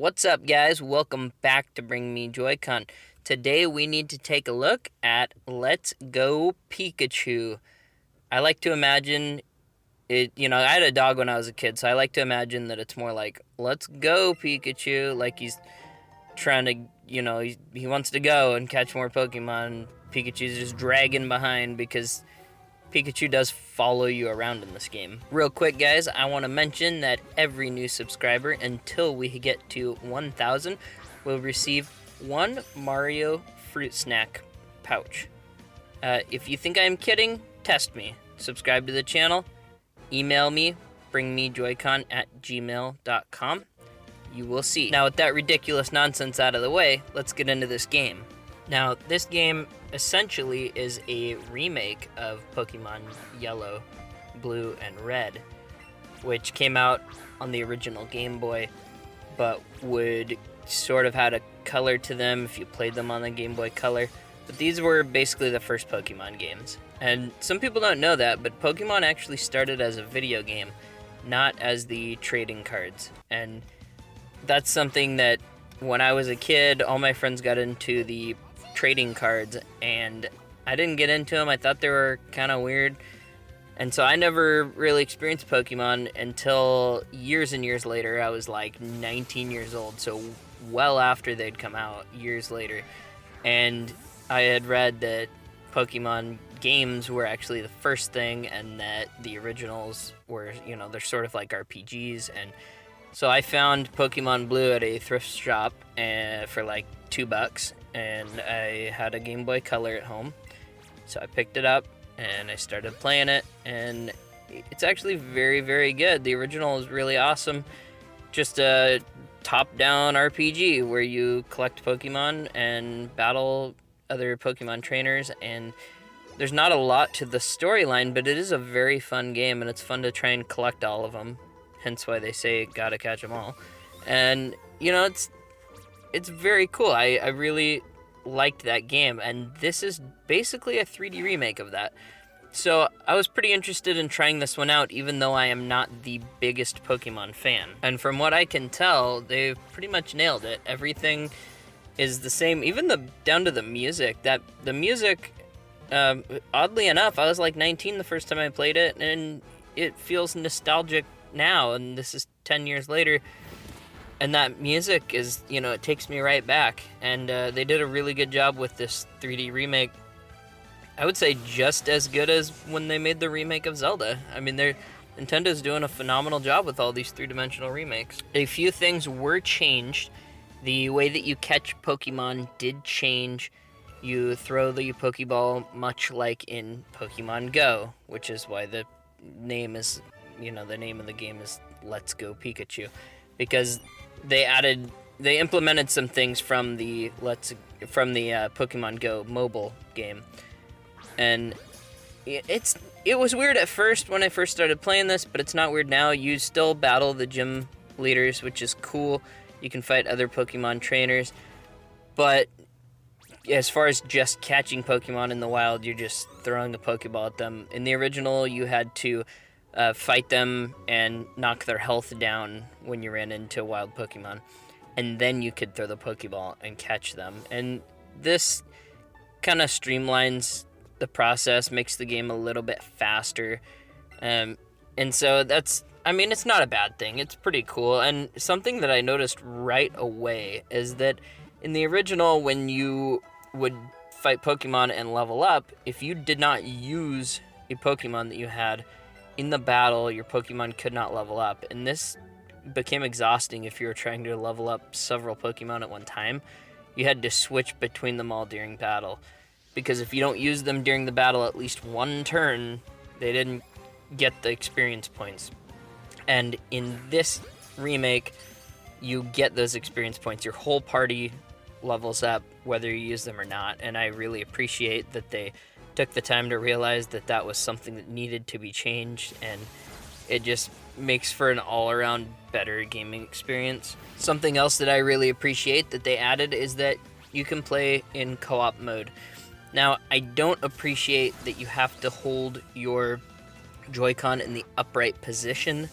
What's up, guys? Welcome back to Bring Me Joy-Con. Today we need to take a look at Let's Go Pikachu. I like to imagine it, I had a dog when I was a kid, so I like to imagine that it's more like, let's go Pikachu, like he's trying to, he wants to go and catch more Pokemon. Pikachu's just dragging behind because Pikachu does follow you around in this game. Real quick, guys, I want to mention that every new subscriber until we get to 1,000 will receive one Mario fruit snack pouch. If you think I'm kidding, test me. Subscribe to the channel. Email me, bringmejoycon@gmail.com. You will see. Now, with that ridiculous nonsense out of the way, let's get into this game. Now, this game essentially is a remake of Pokemon Yellow, Blue, and Red, which came out on the original Game Boy, but would sort of had a color to them if you played them on the Game Boy Color. But these were basically the first Pokemon games. And some people don't know that, but Pokemon actually started as a video game, not as the trading cards. And that's something that when I was a kid, all my friends got into the trading cards, and I didn't get into them. I thought they were kind of weird, and so I never really experienced Pokemon until years and years later. I was like 19 years old, so well after they'd come out, years later, and I had read that Pokemon games were actually the first thing, and that the originals were, they're sort of like RPGs. And so I found Pokemon Blue at a thrift shop for like $2, and I had a Game Boy Color at home. So I picked it up and I started playing it, and it's actually very, very good. The original is really awesome. Just a top-down RPG where you collect Pokemon and battle other Pokemon trainers, and there's not a lot to the storyline, but it is a very fun game, and it's fun to try and collect all of them. Hence why they say gotta catch them all. And it's very cool. I really liked that game, and this is basically a 3D remake of that. So I was pretty interested in trying this one out, even though I am not the biggest Pokemon fan. And from what I can tell, they've pretty much nailed it. Everything is the same, even down to the music. The music, oddly enough, I was like 19 the first time I played it, and it feels nostalgic now, and this is 10 years later. And that music is, it takes me right back. And they did a really good job with this 3D remake. I would say just as good as when they made the remake of Zelda. I mean, Nintendo's doing a phenomenal job with all these three-dimensional remakes. A few things were changed. The way that you catch Pokemon did change. You throw the Pokeball much like in Pokemon Go, which is why the name is, the name of the game is Let's Go Pikachu. Because they implemented some things from the Pokemon Go mobile game, and it was weird at first when I first started playing this, but it's not weird now. You still battle the gym leaders, which is cool. You can fight other Pokemon trainers, but as far as just catching Pokemon in the wild, you're just throwing the Pokeball at them. In the original, you had to fight them and knock their health down when you ran into wild Pokemon, and then you could throw the Pokeball and catch them. And this kind of streamlines the process, makes the game a little bit faster, and so it's not a bad thing. It's pretty cool. And something that I noticed right away is that in the original, when you would fight Pokemon and level up, if you did not use a Pokemon that you had in the battle, your Pokemon could not level up, and this became exhausting if you were trying to level up several Pokemon at one time. You had to switch between them all during battle, because if you don't use them during the battle at least one turn, they didn't get the experience points. And in this remake, you get those experience points. Your whole party levels up whether you use them or not, and I really appreciate that they took the time to realize that that was something that needed to be changed, and it just makes for an all-around better gaming experience. Something else that I really appreciate that they added is that you can play in co-op mode. Now, I don't appreciate that you have to hold your Joy-Con in the upright position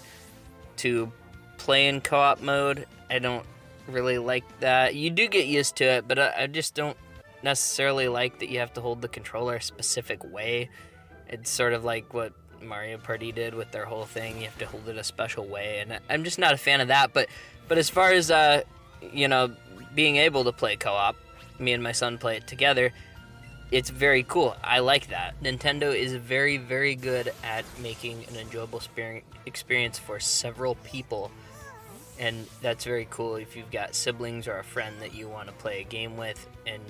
to play in co-op mode. I don't really like that. You do get used to it, but I just don't necessarily like that you have to hold the controller a specific way. It's sort of like what Mario Party did with their whole thing. You have to hold it a special way, and I'm just not a fan of that. But as far as being able to play co-op, me and my son play it together. It's very cool. I like that. Nintendo is very, very good at making an enjoyable experience for several people. And that's very cool if you've got siblings or a friend that you want to play a game with and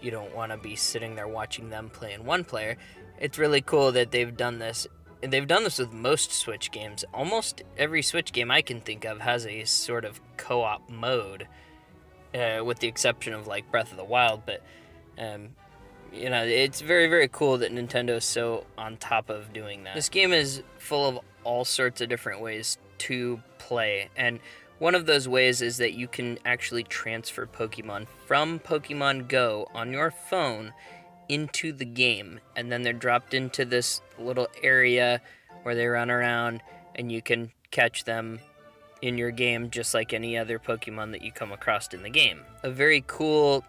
you don't want to be sitting there watching them play in one player. It's really cool that they've done this. And they've done this with most Switch games. Almost every Switch game I can think of has a sort of co-op mode, with the exception of like Breath of the Wild. But it's very, very cool that Nintendo is so on top of doing that. This game is full of all sorts of different ways to play, and one of those ways is that you can actually transfer Pokemon from Pokemon Go on your phone into the game, and then they're dropped into this little area where they run around, and you can catch them in your game just like any other Pokemon that you come across in the game. A very cool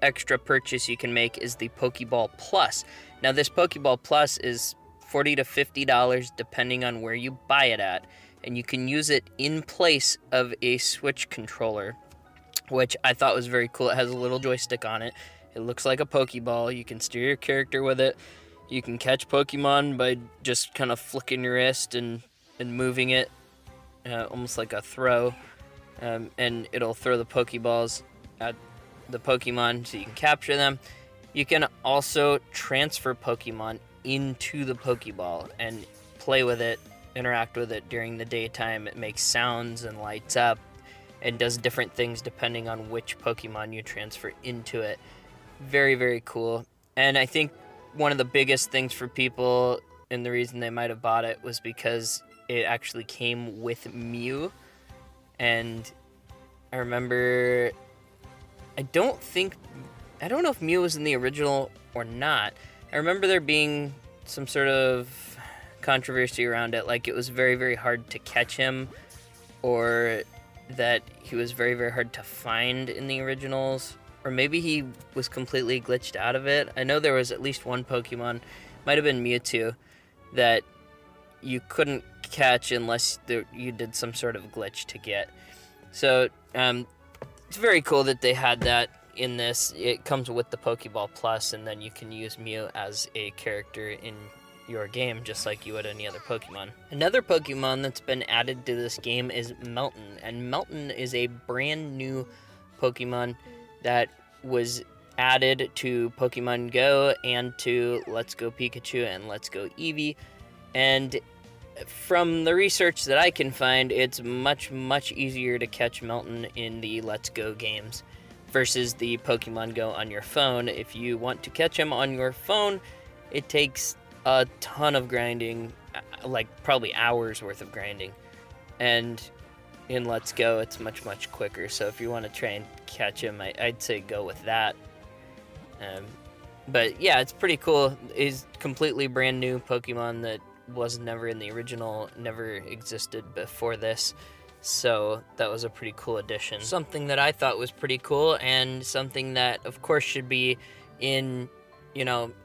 extra purchase you can make is the Pokeball Plus. Now this Pokeball Plus is $40 to $50 depending on where you buy it at, and you can use it in place of a Switch controller, which I thought was very cool. It has a little joystick on it. It looks like a Pokeball. You can steer your character with it. You can catch Pokemon by just kind of flicking your wrist and moving it, almost like a throw, and it'll throw the Pokeballs at the Pokemon so you can capture them. You can also transfer Pokemon into the Pokeball and play with it, interact with it during the daytime. It makes sounds and lights up and does different things depending on which Pokemon you transfer into it. Very, very cool. And I think one of the biggest things for people, and the reason they might have bought it, was because it actually came with Mew. And I remember, I don't know if Mew was in the original or not. I remember there being some sort of controversy around it, like it was very, very hard to catch him, or that he was very, very hard to find in the originals, or maybe he was completely glitched out of it. I know there was at least one Pokemon, might have been Mewtwo, that you couldn't catch unless you did some sort of glitch to get. So it's very cool that they had that in this. It comes with the Pokeball Plus, and then you can use Mew as a character in your game just like you would any other Pokemon. Another Pokemon that's been added to this game is Melton, and Melton is a brand new Pokemon that was added to Pokemon Go and to Let's Go Pikachu and Let's Go Eevee. And from the research that I can find, it's much, much easier to catch Melton in the Let's Go games versus the Pokemon Go on your phone. If you want to catch him on your phone, it takes a ton of grinding, like probably hours worth of grinding. And in Let's Go, it's much, much quicker. So if you want to try and catch him, I'd say go with that. But yeah, it's pretty cool. He's completely brand new Pokemon that was never in the original, never existed before this. So that was a pretty cool addition. Something that I thought was pretty cool, and something that of course should be in,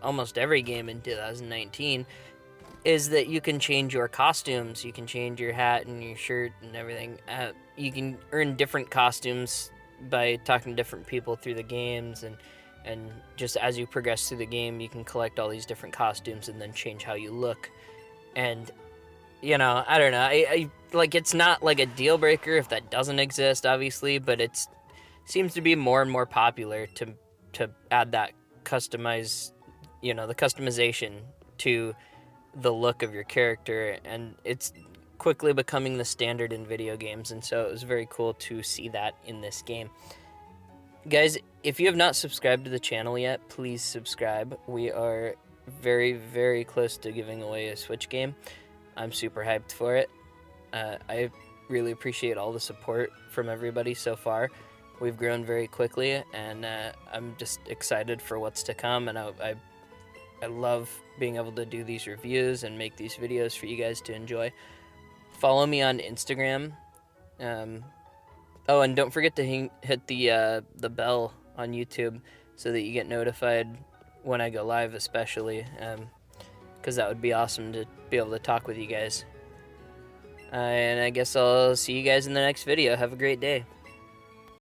almost every game in 2019, is that you can change your costumes. You can change your hat and your shirt and everything. You can earn different costumes by talking to different people through the games, and just as you progress through the game, you can collect all these different costumes and then change how you look. And I don't know. I like, it's not like a deal breaker if that doesn't exist, obviously, but it seems to be more and more popular to add that the customization to the look of your character, and it's quickly becoming the standard in video games, and so it was very cool to see that in this game. Guys, if you have not subscribed to the channel yet, please subscribe. We are very, very close to giving away a Switch game. I'm super hyped for it. I really appreciate all the support from everybody so far. We've grown very quickly, and I'm just excited for what's to come, and I love being able to do these reviews and make these videos for you guys to enjoy. Follow me on Instagram. Oh, and don't forget to hit the bell on YouTube so that you get notified when I go live, especially, because that would be awesome to be able to talk with you guys. And I guess I'll see you guys in the next video. Have a great day.